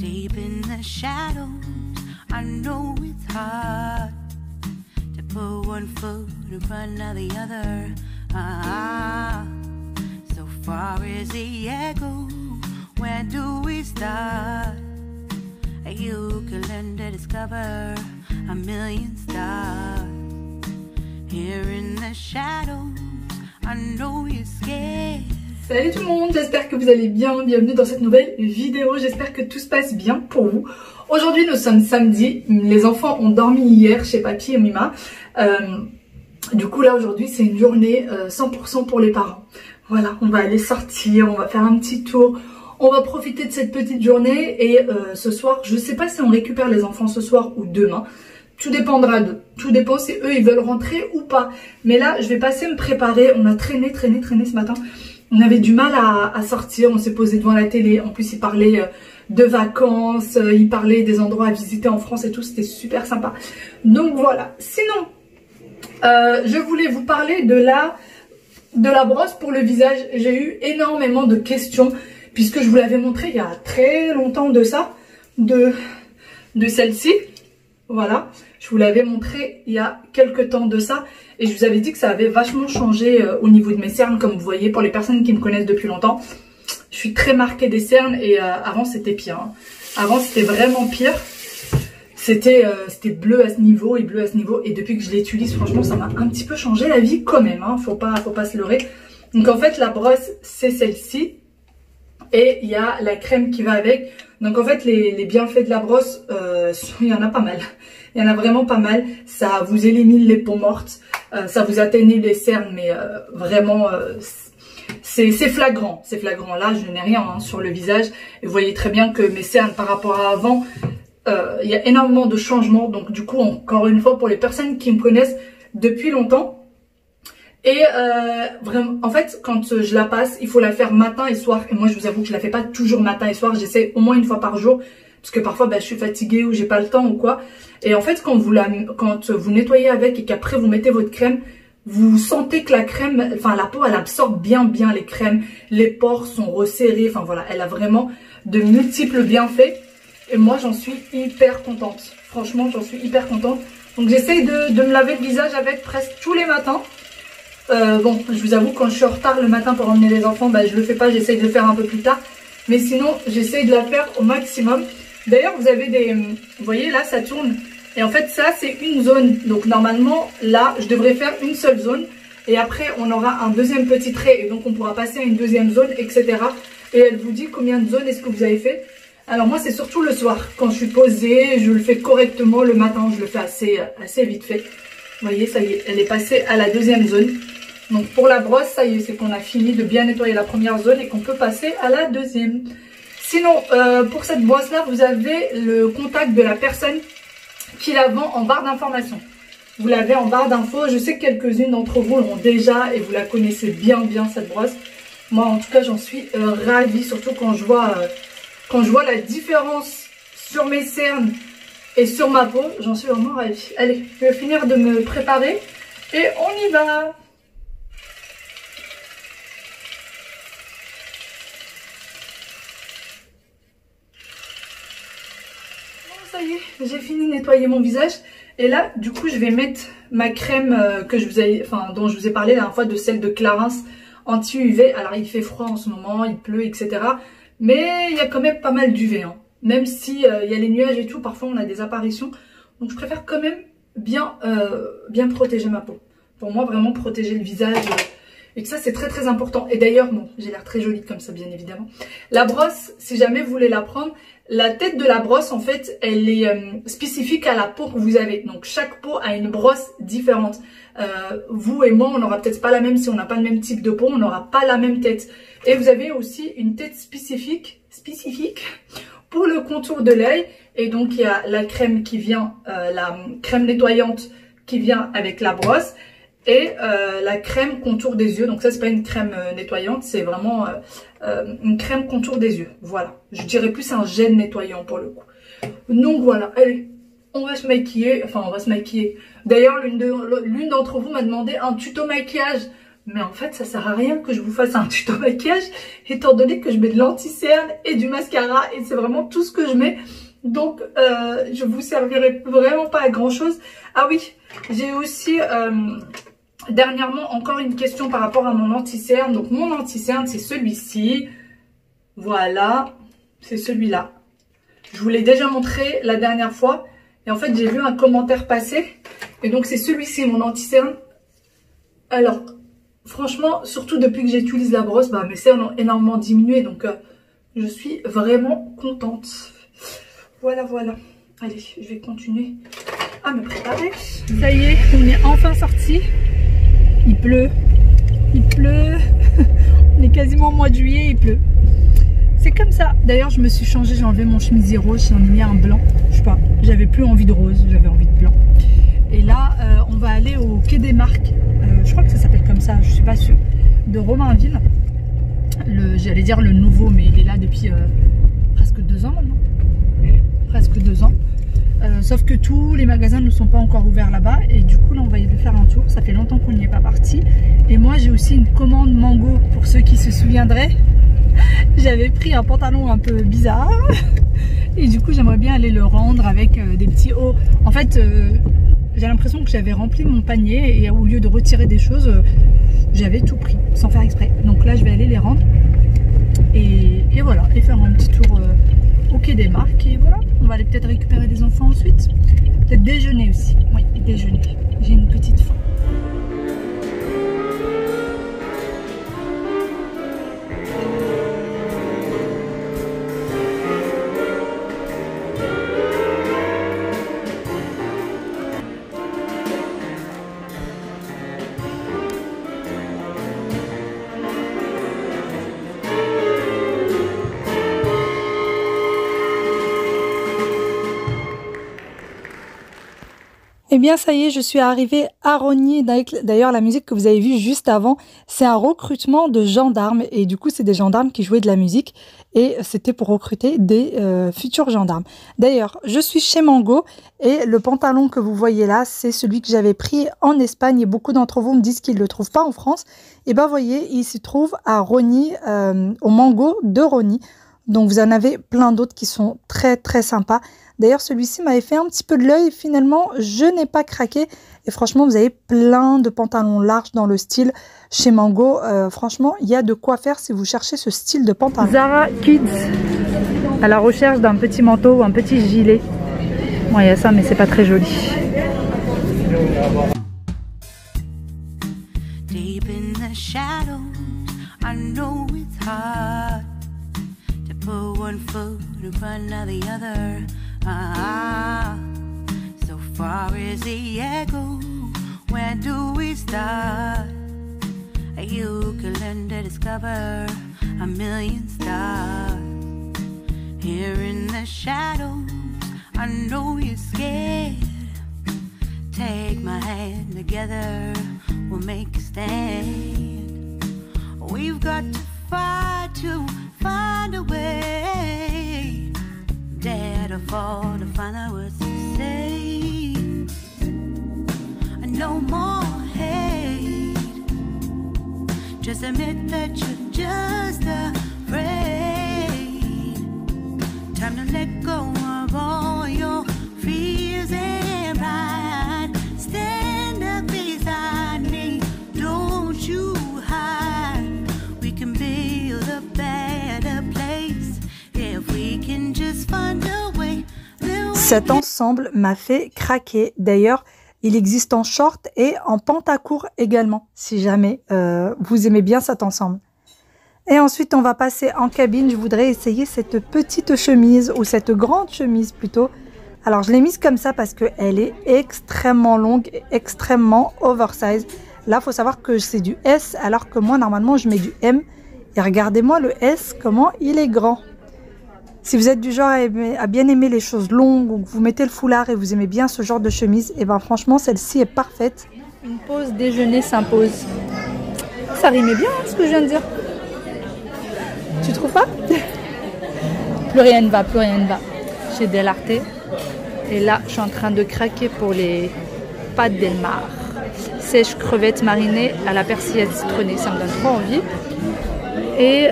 Deep in the shadows, I know it's hard to put one foot in front of the other. So far as the echo, where do we start? You can learn to discover a million stars. Here in the shadows, I know you're scared. Salut tout le monde, j'espère que vous allez bien, bienvenue dans cette nouvelle vidéo, j'espère que tout se passe bien pour vous. Aujourd'hui nous sommes samedi, les enfants ont dormi hier chez Papy et Mima. Du coup là aujourd'hui c'est une journée 100% pour les parents. Voilà, on va aller sortir, on va faire un petit tour, on va profiter de cette petite journée et ce soir, je sais pas si on récupère les enfants ce soir ou demain. Tout dépendra d'eux, tout dépend si eux ils veulent rentrer ou pas. Mais là je vais passer me préparer, on a traîné ce matin. On avait du mal à sortir, on s'est posé devant la télé. En plus, il parlait de vacances, il parlait des endroits à visiter en France et tout. C'était super sympa. Donc voilà. Sinon, je voulais vous parler de la brosse pour le visage. J'ai eu énormément de questions puisque je vous l'avais montré il y a très longtemps de ça, de celle-ci. Voilà, je vous l'avais montré il y a quelques temps de ça et je vous avais dit que ça avait vachement changé au niveau de mes cernes, comme vous voyez, pour les personnes qui me connaissent depuis longtemps. Je suis très marquée des cernes et avant c'était pire. Hein. Avant c'était vraiment pire. C'était bleu à ce niveau et bleu à ce niveau et depuis que je l'utilise, franchement, ça m'a un petit peu changé la vie quand même. Hein. Faut pas se leurrer. Donc en fait, la brosse, c'est celle-ci et il y a la crème qui va avec. Donc en fait les bienfaits de la brosse, il y en a pas mal. Il y en a vraiment pas mal. Ça vous élimine les peaux mortes, ça vous atténue les cernes, mais vraiment c'est flagrant. C'est flagrant. Là je n'ai rien sur le visage. Et vous voyez très bien que mes cernes par rapport à avant, il y a énormément de changements. Donc du coup encore une fois pour les personnes qui me connaissent depuis longtemps. Et vraiment, en fait, quand je la passe, il faut la faire matin et soir. Et moi, je vous avoue que je la fais pas toujours matin et soir. J'essaie au moins une fois par jour, parce que parfois, je suis fatiguée ou j'ai pas le temps ou quoi. Et en fait, quand vous nettoyez avec et qu'après vous mettez votre crème, vous sentez que la crème, enfin la peau, elle absorbe bien les crèmes. Les pores sont resserrés. Enfin voilà, elle a vraiment de multiples bienfaits. Et moi, j'en suis hyper contente. Franchement, j'en suis hyper contente. Donc, j'essaye de me laver le visage avec presque tous les matins. Bon, je vous avoue, quand je suis en retard le matin pour emmener les enfants, je le fais pas, j'essaye de le faire un peu plus tard. Mais sinon, j'essaye de la faire au maximum. D'ailleurs, vous avez vous voyez, là, ça tourne. Et en fait, ça, c'est une zone. Donc, normalement, là, je devrais faire une seule zone. Et après, on aura un deuxième petit trait. Et donc, on pourra passer à une deuxième zone, etc. Et elle vous dit combien de zones est-ce que vous avez fait. Alors, moi, c'est surtout le soir. Quand je suis posée, je le fais correctement. Le matin, je le fais assez vite fait. Vous voyez, ça y est, elle est passée à la deuxième zone. Donc pour la brosse, ça y est, c'est qu'on a fini de bien nettoyer la première zone et qu'on peut passer à la deuxième. Sinon, pour cette brosse-là, vous avez le contact de la personne qui la vend en barre d'information. Vous l'avez en barre d'infos. Je sais que quelques-unes d'entre vous l'ont déjà et vous la connaissez bien cette brosse. Moi, en tout cas, j'en suis ravie, surtout quand je vois la différence sur mes cernes et sur ma peau. J'en suis vraiment ravie. Allez, je vais finir de me préparer et on y va. Ça y est, j'ai fini de nettoyer mon visage et là du coup je vais mettre ma crème dont je vous ai parlé la dernière fois, de celle de Clarins anti-UV. Alors il fait froid en ce moment, il pleut, etc. Mais il y a quand même pas mal d'UV, hein. Même si il y a les nuages et tout, parfois on a des apparitions. Donc je préfère quand même bien protéger ma peau. Pour moi, vraiment protéger le visage. Et que ça, c'est très important. Et d'ailleurs, bon, j'ai l'air très jolie comme ça, bien évidemment. La brosse, si jamais vous voulez la prendre, la tête de la brosse, en fait, elle est spécifique à la peau que vous avez. Donc, chaque peau a une brosse différente. Vous et moi, on n'aura peut-être pas la même si on n'a pas le même type de peau. On n'aura pas la même tête. Et vous avez aussi une tête spécifique pour le contour de l'œil. Et donc, il y a la crème qui vient, la crème nettoyante qui vient avec la brosse. Et la crème contour des yeux. Donc ça, c'est pas une crème nettoyante, c'est vraiment une crème contour des yeux. Voilà, je dirais plus un gel nettoyant pour le coup. Donc voilà, allez, on va se maquiller. Enfin, on va se maquiller. D'ailleurs, l'une d'entre vous m'a demandé un tuto maquillage Mais en fait, ça sert à rien que je vous fasse un tuto maquillage, étant donné que je mets de l'anti-cerne et du mascara. Et c'est vraiment tout ce que je mets. Donc, je vous servirai vraiment pas à grand chose. Ah oui, j'ai aussi dernièrement encore une question par rapport à mon anti-cerne. Donc, mon anti-cerne, c'est celui-ci. Voilà, c'est celui-là. Je vous l'ai déjà montré la dernière fois. Et en fait, j'ai vu un commentaire passer. Et donc, c'est celui-ci, mon anti-cerne. Alors, franchement, surtout depuis que j'utilise la brosse, bah, mes cernes ont énormément diminué. Donc, je suis vraiment contente. Voilà, voilà. Allez, je vais continuer à me préparer. Ça y est, on est enfin sorti. Il pleut. Il pleut. On est quasiment au mois de juillet, il pleut. C'est comme ça. D'ailleurs, je me suis changée, j'ai enlevé mon chemisier rose, j'en ai mis un blanc. Je sais pas, j'avais plus envie de rose, j'avais envie de blanc. Et là, on va aller au Quai des Marques. Je crois que ça s'appelle comme ça, je suis pas sûre. De Romainville. J'allais dire le nouveau, mais il est là depuis presque 2 ans maintenant. Presque 2 ans. Sauf que tous les magasins ne sont pas encore ouverts là-bas. Et du coup, là, on va y aller faire un tour. Ça fait longtemps qu'on n'y est pas parti. Et moi, j'ai aussi une commande Mango, pour ceux qui se souviendraient. J'avais pris un pantalon un peu bizarre. Et du coup, j'aimerais bien aller le rendre avec des petits hauts. En fait, j'ai l'impression que j'avais rempli mon panier. Et au lieu de retirer des choses, j'avais tout pris, sans faire exprès. Donc là, je vais aller les rendre. Et voilà, et faire un petit tour au Quai des Marques. Et voilà, on va aller peut-être récupérer des enfants ensuite. Peut-être déjeuner aussi. Oui, déjeuner. J'ai une petite faim. Eh bien, ça y est, je suis arrivée à Rosny. D'ailleurs, la musique que vous avez vue juste avant, c'est un recrutement de gendarmes. Et du coup, c'est des gendarmes qui jouaient de la musique. Et c'était pour recruter des futurs gendarmes. D'ailleurs, je suis chez Mango. Et le pantalon que vous voyez là, c'est celui que j'avais pris en Espagne. Et beaucoup d'entre vous me disent qu'ils ne le trouvent pas en France. Et bien, vous voyez, il se trouve à Rosny, au Mango de Rosny. Donc, vous en avez plein d'autres qui sont très, très sympas. D'ailleurs, celui-ci m'avait fait un petit peu de l'œil. Finalement, je n'ai pas craqué. Et franchement, vous avez plein de pantalons larges dans le style chez Mango. Franchement, il y a de quoi faire si vous cherchez ce style de pantalon. Zara Kids, à la recherche d'un petit manteau ou un petit gilet. Bon, il y a ça, mais c'est pas très joli. Deep in the shadows, I know it's hard to put one foot in front of the other. So far as the echo, where do we start? You can learn to discover a million stars. Here in the shadows, I know you're scared. Take my hand, together we'll make a stand. We've got to fight to find a way. Dare to fall to find out what to say. No more hate. Just admit that you're just afraid. Time to let go of all your fears and pride. Stand up beside me, don't you hide. We can build a better place if we can just find a way. Cet ensemble m'a fait craquer. D'ailleurs, il existe en short et en pantacourt également, si jamais vous aimez bien cet ensemble. Et ensuite, on va passer en cabine. Je voudrais essayer cette petite chemise, ou cette grande chemise plutôt. Alors, je l'ai mise comme ça parce qu'elle est extrêmement longue, et extrêmement oversize. Là, il faut savoir que c'est du S, alors que moi, normalement, je mets du M. Et regardez-moi le S, comment il est grand. Si vous êtes du genre à bien aimer les choses longues, ou que vous mettez le foulard et vous aimez bien ce genre de chemise, et ben franchement, celle-ci est parfaite. Une pause déjeuner s'impose. Ça rimait bien, hein, ce que je viens de dire. Tu trouves pas? Plus rien ne va, plus rien ne va. Chez Del Arte. Et là, je suis en train de craquer pour les pâtes Del Mar. sèche crevettes marinées à la persillade citronnée. Ça me donne trop envie. Et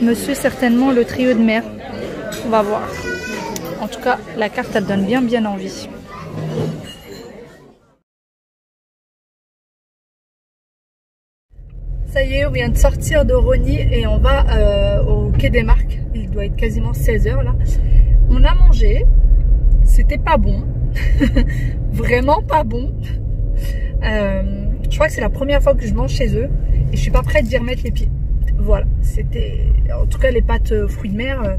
monsieur certainement le trio de mer. On va voir. En tout cas, la carte, elle donne bien envie. Ça y est, on vient de sortir de Rosny et on va au quai des Marques. Il doit être quasiment 16 h là. On a mangé. C'était pas bon. Vraiment pas bon. Je crois que c'est la première fois que je mange chez eux. Et je suis pas prête d'y remettre les pieds. Voilà. C'était... En tout cas, les pâtes fruits de mer...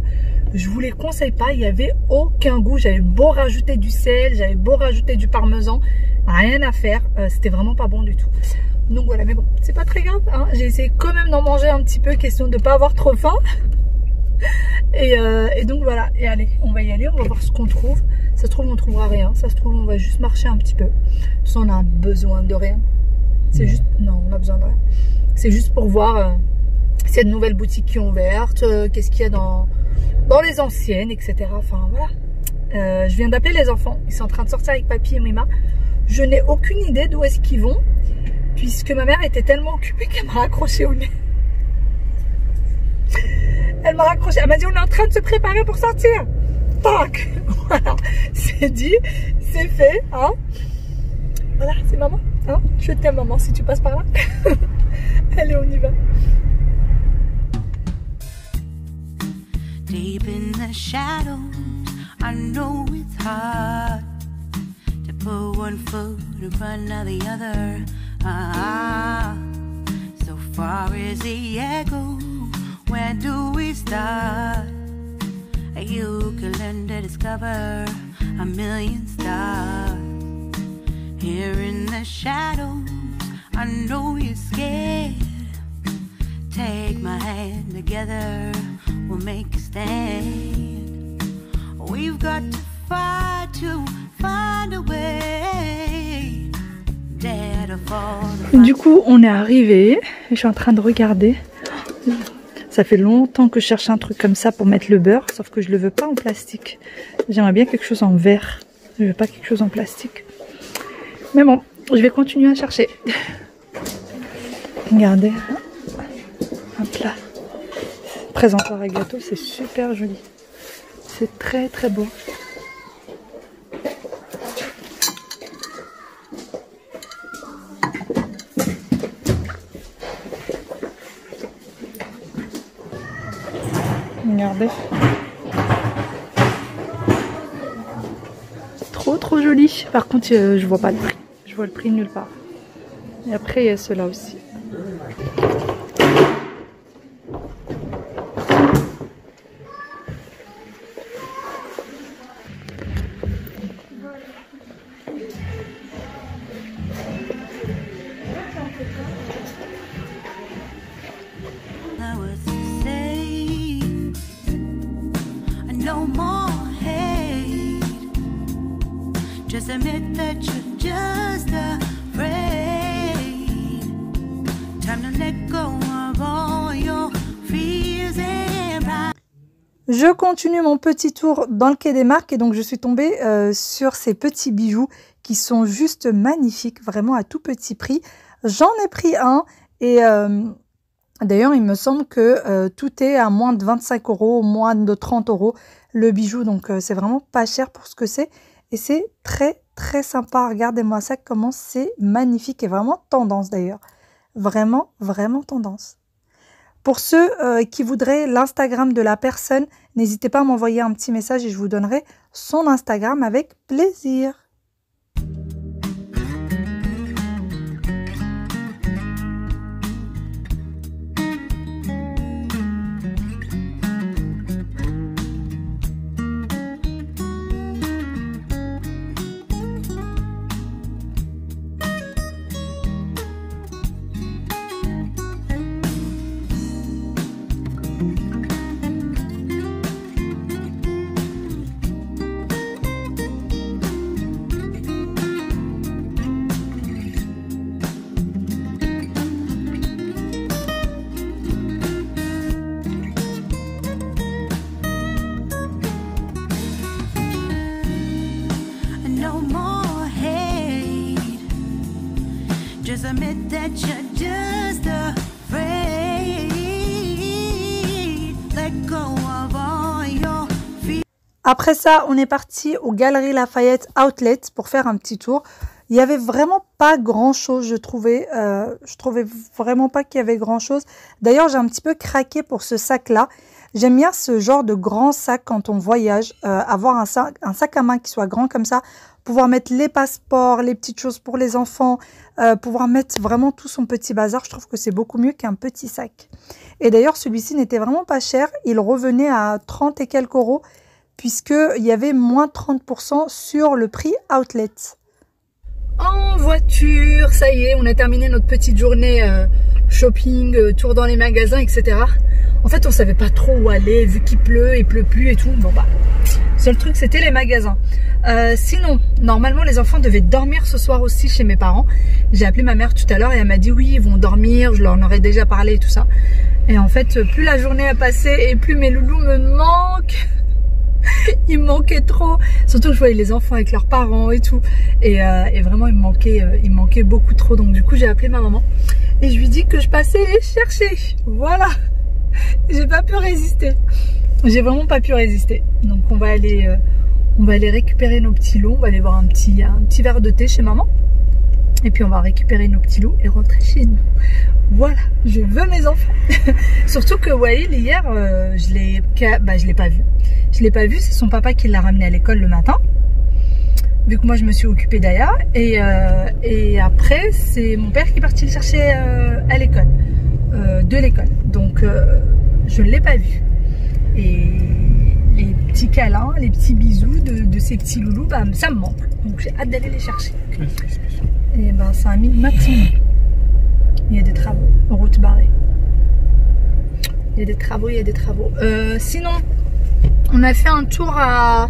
je vous les conseille pas, il n'y avait aucun goût. J'avais beau rajouter du sel, j'avais beau rajouter du parmesan, rien à faire. C'était vraiment pas bon du tout. Donc voilà, mais bon, c'est pas très grave. Hein. J'ai essayé quand même d'en manger un petit peu, question de ne pas avoir trop faim. Et donc voilà, et allez, on va y aller, on va voir ce qu'on trouve. Ça se trouve, on trouvera rien. Ça se trouve, on va juste marcher un petit peu. De toute façon, on a besoin de rien. C'est juste... Non, on a besoin de rien. C'est juste pour voir s'il y a de nouvelles boutiques qui ont ouvertes, qu'est-ce qu'il y a dans les anciennes, etc. Enfin, voilà. Je viens d'appeler les enfants. Ils sont en train de sortir avec papy et Mima. Je n'ai aucune idée d'où est-ce qu'ils vont, puisque ma mère était tellement occupée qu'elle m'a raccroché au nez. Elle m'a raccroché. Elle m'a dit, on est en train de se préparer pour sortir. Tac. Voilà. C'est dit, c'est fait. Hein. Voilà, c'est maman. Hein. Je t'aime, maman, si tu passes par là. Allez, on y va. Deep in the shadows, I know it's hard to put one foot in front of the other. So far is the echo, where do we start? You can learn to discover a million stars. Here in the shadows, I know you're scared. Take my hand, together we'll make a stand. We've got to fight to find a way. Dare to fall. Du coup, on est arrivé. Je suis en train de regarder. Ça fait longtemps que je cherche un truc comme ça pour mettre le beurre, sauf que je le veux pas en plastique. J'aimerais bien quelque chose en verre. Je veux pas quelque chose en plastique. Mais bon, je vais continuer à chercher. Regardez. Hop là. Présentoir à gâteau, c'est super joli. C'est très très beau. Regardez. Trop joli. Par contre, je vois pas le prix. Je vois le prix nulle part. Et après, il y a ceux-là aussi. Just admit that you're just afraid. Time to let go of all your fears and pride. Je continue mon petit tour dans le quai des Marques et donc je suis tombée sur ces petits bijoux qui sont juste magnifiques, vraiment à tout petit prix. J'en ai pris un et d'ailleurs il me semble que tout est à moins de 25 €, moins de 30 € le bijou, donc c'est vraiment pas cher pour ce que c'est. Et c'est très sympa. Regardez-moi ça, comment c'est magnifique et vraiment tendance d'ailleurs. Vraiment tendance. Pour ceux qui voudraient l'Instagram de la personne, n'hésitez pas à m'envoyer un petit message et je vous donnerai son Instagram avec plaisir. admit that you're just afraid. Let go of all your fears. Après ça, on est parti aux Galeries Lafayette Outlet pour faire un petit tour. Il y avait vraiment pas grand chose, je trouvais vraiment pas qu'il y avait grand chose. D'ailleurs, j'ai un petit peu craqué pour ce sac là. J'aime bien ce genre de grand sac quand on voyage, avoir un sac à main qui soit grand comme ça, pouvoir mettre les passeports, les petites choses pour les enfants, pouvoir mettre vraiment tout son petit bazar. Je trouve que c'est beaucoup mieux qu'un petit sac. Et d'ailleurs, celui-ci n'était vraiment pas cher. Il revenait à 30 et quelques euros, puisqu'il y avait moins 30% sur le prix outlet. En voiture, ça y est, on a terminé notre petite journée shopping, tour dans les magasins, etc. En fait, on savait pas trop où aller, vu qu'il pleut, il pleut plus et tout. Bon bah, seul truc, c'était les magasins. Sinon, normalement, les enfants devaient dormir ce soir aussi chez mes parents. J'ai appelé ma mère tout à l'heure et elle m'a dit oui, ils vont dormir. Je leur en aurais déjà parlé et tout ça. Et en fait, plus la journée a passé et plus mes loulous me manquent. Il me manquait trop. Surtout que je voyais les enfants avec leurs parents et tout. Et vraiment, il me manquait beaucoup trop. Donc du coup, j'ai appelé ma maman et je lui dis que je passais les chercher. Voilà. J'ai pas pu résister. J'ai vraiment pas pu résister. Donc on va aller récupérer nos petits loups. On va aller boire un petit verre de thé chez maman. Et puis on va récupérer nos petits loups et rentrer chez nous. Voilà, je veux mes enfants. Surtout que Wael hier, je l'ai pas vu. Je l'ai pas vu, c'est son papa qui l'a ramené à l'école le matin. Vu que moi je me suis occupée d'Aya. Et après, c'est mon père qui est parti le chercher à l'école. De l'école. Donc je ne l'ai pas vu. Et les petits câlins, les petits bisous de ces petits loulous, bah, ça me manque. Donc j'ai hâte d'aller les chercher. Et ben c'est un matin. Il y a des travaux, route barrée. Il y a des travaux. Sinon, on a fait un tour à...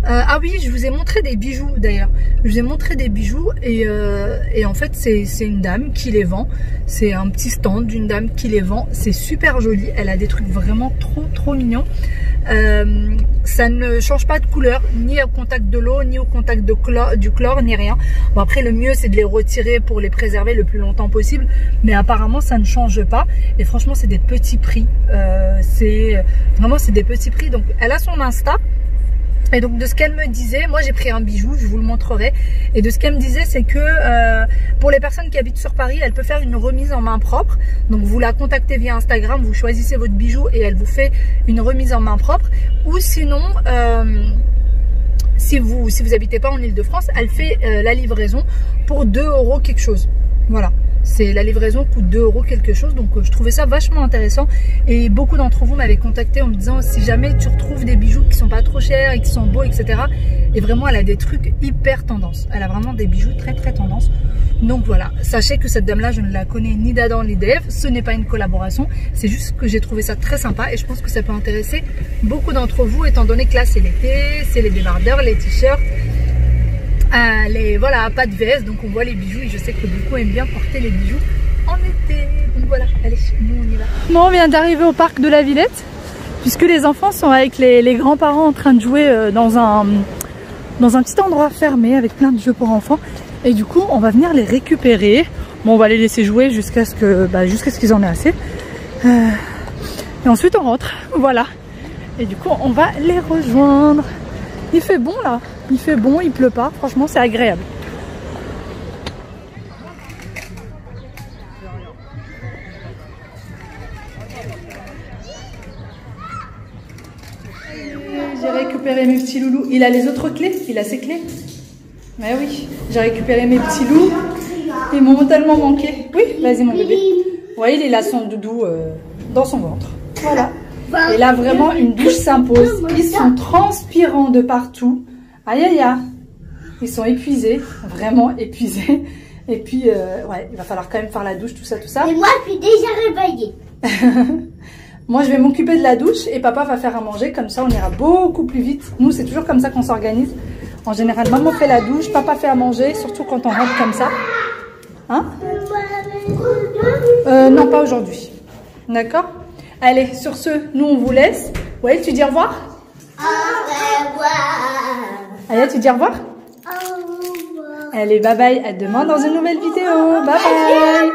ah oui, je vous ai montré des bijoux d'ailleurs. Je vous ai montré des bijoux et en fait c'est une dame qui les vend. C'est un petit stand d'une dame qui les vend. C'est super joli. Elle a des trucs vraiment trop mignons. Ça ne change pas de couleur, ni au contact de l'eau, ni au contact du chlore, ni rien. Bon après le mieux c'est de les retirer pour les préserver le plus longtemps possible. Mais apparemment ça ne change pas. Et franchement c'est des petits prix. C'est des petits prix. Donc elle a son Insta. Et donc de ce qu'elle me disait, moi j'ai pris un bijou, je vous le montrerai. Et de ce qu'elle me disait, c'est que pour les personnes qui habitent sur Paris, elle peut faire une remise en main propre. Donc vous la contactez via Instagram, vous choisissez votre bijou et elle vous fait une remise en main propre. Ou sinon, si vous habitez pas en Ile-de-France, elle fait la livraison pour 2 € quelque chose. Voilà. C'est la livraison coûte 2 € quelque chose, donc je trouvais ça vachement intéressant. Et beaucoup d'entre vous m'avaient contacté en me disant si jamais tu retrouves des bijoux qui sont pas trop chers et qui sont beaux, etc. Et vraiment elle a des trucs hyper tendance. Elle a vraiment des bijoux très tendance. Donc voilà, sachez que cette dame là je ne la connais ni d'Adam ni d'Ève. Ce n'est pas une collaboration, c'est juste que j'ai trouvé ça très sympa. Et je pense que ça peut intéresser beaucoup d'entre vous, étant donné que là c'est l'été, c'est les débardeurs, les t-shirts. Voilà, pas de veste, donc on voit les bijoux et je sais que beaucoup aiment bien porter les bijoux en été. Donc voilà, allez, nous on y va. Bon, on vient d'arriver au parc de la Villette, puisque les enfants sont avec les grands-parents en train de jouer dans un petit endroit fermé avec plein de jeux pour enfants. Et du coup, on va venir les récupérer. Bon, on va les laisser jouer jusqu'à ce qu'ils en aient assez. Et ensuite on rentre, voilà. Et du coup, on va les rejoindre. Il fait bon là, il fait bon, il pleut pas, franchement c'est agréable. J'ai récupéré mes petits loulous. Il a les autres clés, il a ses clés. Mais oui, j'ai récupéré mes petits loups. Ils m'ont tellement manqué. Oui, vas-y mon bébé. Ouais, il a son doudou dans son ventre. Voilà. Et là, vraiment, une douche s'impose. Ils sont transpirants de partout. Aïe, aïe, aïe. Ils sont épuisés, vraiment épuisés. Et puis, ouais, il va falloir quand même faire la douche, tout ça, tout ça. Et moi, je suis déjà réveillée. Moi, je vais m'occuper de la douche et papa va faire à manger. Comme ça, on ira beaucoup plus vite. Nous, c'est toujours comme ça qu'on s'organise. En général, maman fait la douche, papa fait à manger, surtout quand on rentre comme ça. Hein? Non, pas aujourd'hui. D'accord? Allez, sur ce, nous on vous laisse. Ouais, tu dis au revoir? Au revoir. Allez, tu dis au revoir? Au revoir. Allez, bye bye, à demain dans une nouvelle vidéo. Bye bye.